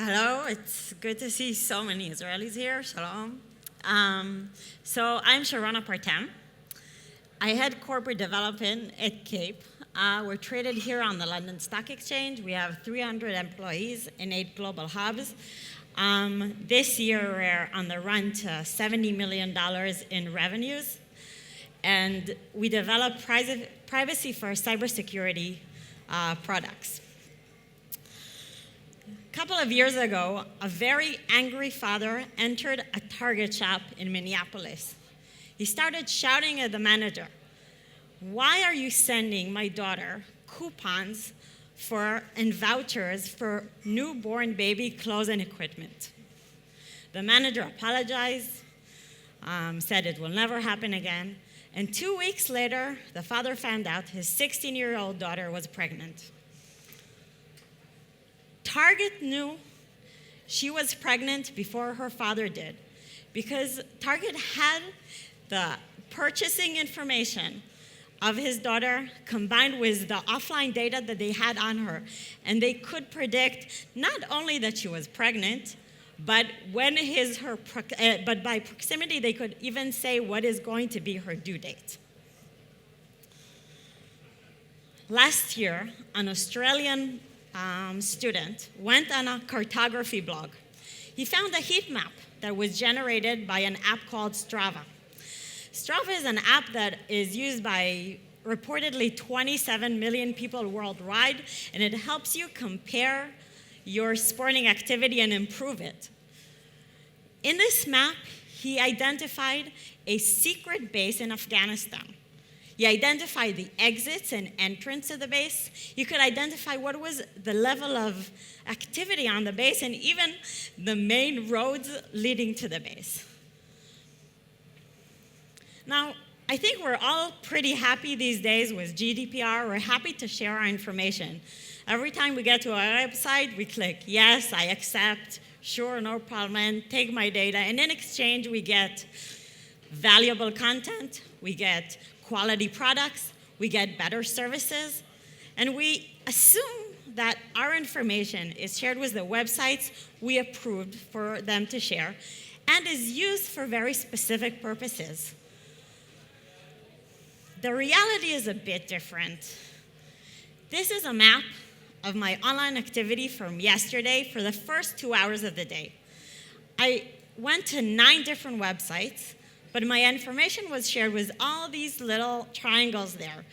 Hello, it's good to see so many Israelis here. Shalom. So I'm Shirona Partem. I head corporate development at CAPE. We're traded here on the London Stock Exchange. We have 300 employees in 8 global hubs. This year, we're on the run to $70 million in revenues. And we develop privacy for cybersecurity products. A couple of years ago, a very angry father entered a Target shop in Minneapolis. He started shouting at the manager, "Why are you sending my daughter coupons and vouchers for newborn baby clothes and equipment?" The manager apologized, said it will never happen again, and 2 weeks later, the father found out his 16-year-old daughter was pregnant. Target knew she was pregnant before her father did because Target had the purchasing information of his daughter combined with the offline data that they had on her. And they could predict not only that she was pregnant, but but by proximity, they could even say what is going to be her due date. Last year, an Australian student went on a cartography blog. He found a heat map that was generated by an app called Strava. Strava is an app that is used by reportedly 27 million people worldwide, and it helps you compare your sporting activity and improve it. In this map, he identified a secret base in Afghanistan. He identified the exits and entrance of the base. You could identify what was the level of activity on the base and even the main roads leading to the base. Now, I think we're all pretty happy these days with GDPR. We're happy to share our information. Every time we get to our website, we click, yes, I accept, sure, no problem, take my data. And in exchange, we get valuable content, we get quality products, we get better services, and we assume that our information is shared with the websites we approved for them to share and is used for very specific purposes. The reality is a bit different. This is a map of my online activity from yesterday for the first 2 hours of the day. I went to 9 different websites, but my information was shared with all these little triangles there,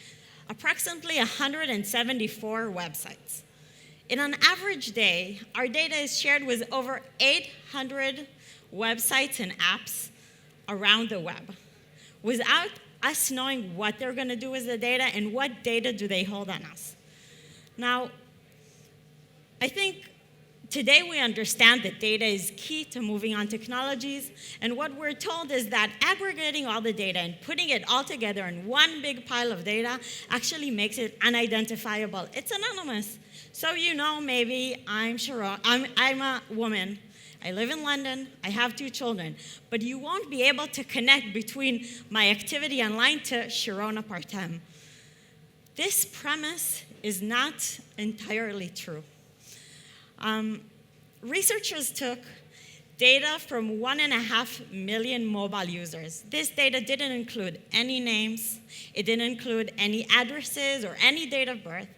approximately 174 websites. In an average day, our data is shared with over 800 websites and apps around the web, without us knowing what they're going to do with the data and what data do they hold on us. Now, I think today we understand that data is key to moving on technologies, and what we're told is that aggregating all the data and putting it all together in one big pile of data actually makes it unidentifiable. It's anonymous. So you know, maybe I'm Shirona, I'm a woman, I live in London, I have 2 children, but you won't be able to connect between my activity online to Shirona Partem. This premise is not entirely true. Researchers took data from 1.5 million mobile users. This data didn't include any names, it didn't include any addresses or any date of birth.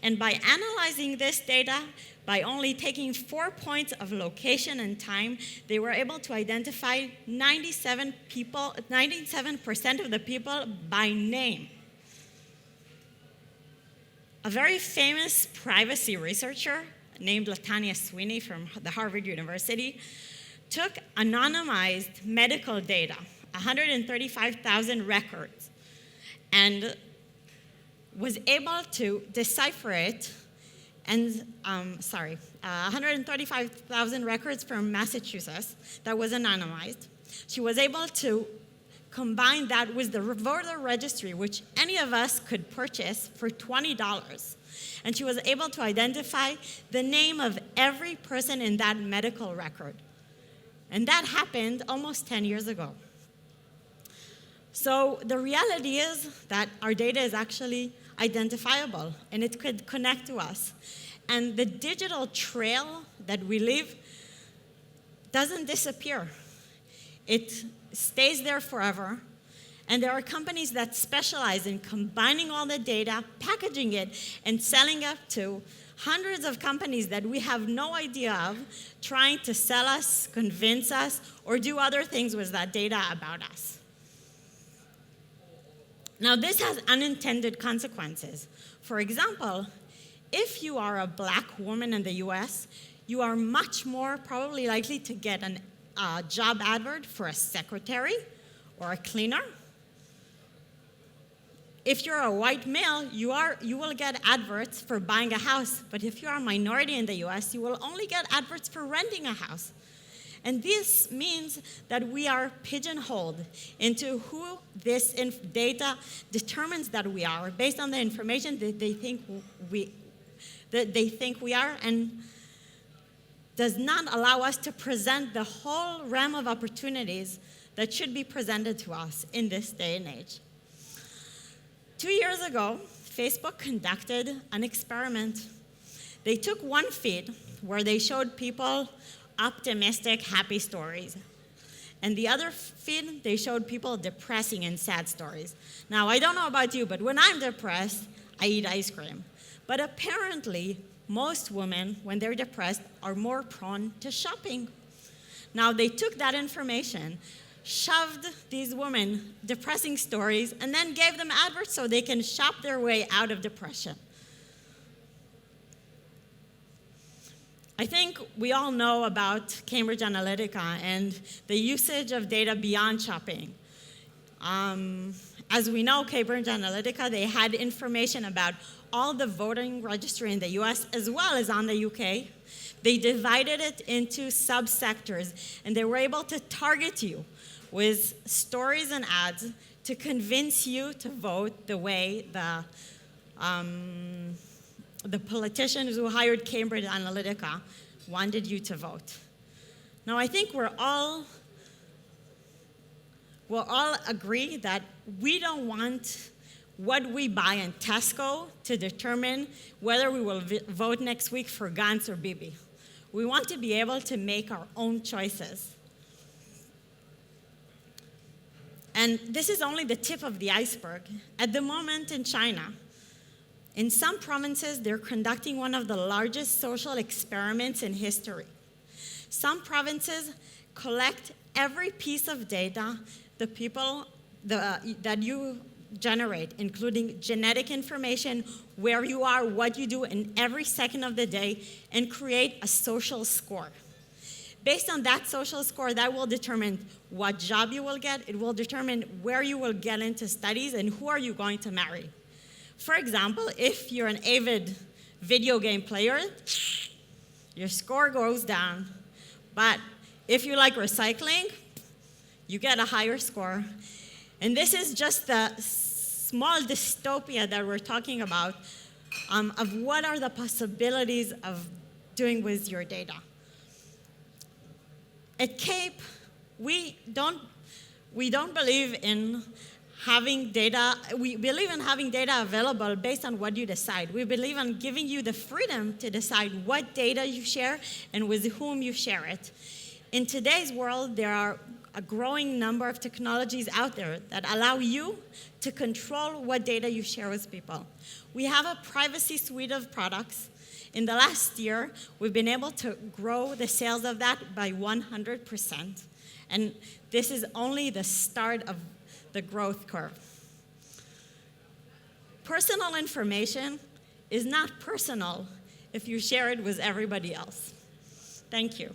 And by analyzing this data, by only taking 4 points of location and time, they were able to identify 97% of the people by name. A very famous privacy researcher named Latanya Sweeney from the Harvard University took anonymized medical data, 135,000 records, and was able to decipher it, and 135,000 records from Massachusetts that was anonymized. She was able to combine that with the voter registry, which any of us could purchase for $20. And she was able to identify the name of every person in that medical record. And that happened almost 10 years ago. So the reality is that our data is actually identifiable, and it could connect to us. And the digital trail that we leave doesn't disappear. It stays there forever. And there are companies that specialize in combining all the data, packaging it, and selling it to hundreds of companies that we have no idea of, trying to sell us, convince us, or do other things with that data about us. Now, this has unintended consequences. For example, if you are a black woman in the US, you are much more probably likely to get a job advert for a secretary or a cleaner. If you're a white male, you will get adverts for buying a house. But if you're a minority in the US, you will only get adverts for renting a house. And this means that we are pigeonholed into who this data determines that we are, based on the information that they think we are, and does not allow us to present the whole realm of opportunities that should be presented to us in this day and age. 2 years ago, Facebook conducted an experiment. They took one feed where they showed people optimistic, happy stories. And the other feed, they showed people depressing and sad stories. Now, I don't know about you, but when I'm depressed, I eat ice cream. But apparently, most women, when they're depressed, are more prone to shopping. Now, they took that information, shoved these women depressing stories, and then gave them adverts so they can shop their way out of depression. I think we all know about Cambridge Analytica and the usage of data beyond shopping. As we know, Cambridge Analytica, they had information about all the voting registry in the US as well as on the UK. They divided it into subsectors, and they were able to target you with stories and ads to convince you to vote the way the politicians who hired Cambridge Analytica wanted you to vote. Now, I think we'll all agree that we don't want what we buy in Tesco to determine whether we will vote next week for Gantz or Bibi. We want to be able to make our own choices. And this is only the tip of the iceberg. At the moment in China, in some provinces, they're conducting one of the largest social experiments in history. Some provinces collect every piece of data that you generate, including genetic information, where you are, what you do in every second of the day, and create a social score. Based on that social score, that will determine what job you will get. It will determine where you will get into studies and who are you going to marry. For example, if you're an avid video game player, your score goes down. But if you like recycling, you get a higher score. And this is just the small dystopia that we're talking about of what are the possibilities of doing with your data. At CAPE, we don't believe in having data. We believe in having data available based on what you decide. We believe in giving you the freedom to decide what data you share and with whom you share it. In today's world, there are a growing number of technologies out there that allow you to control what data you share with people. We have a privacy suite of products. In the last year, we've been able to grow the sales of that by 100%. And this is only the start of the growth curve. Personal information is not personal if you share it with everybody else. Thank you.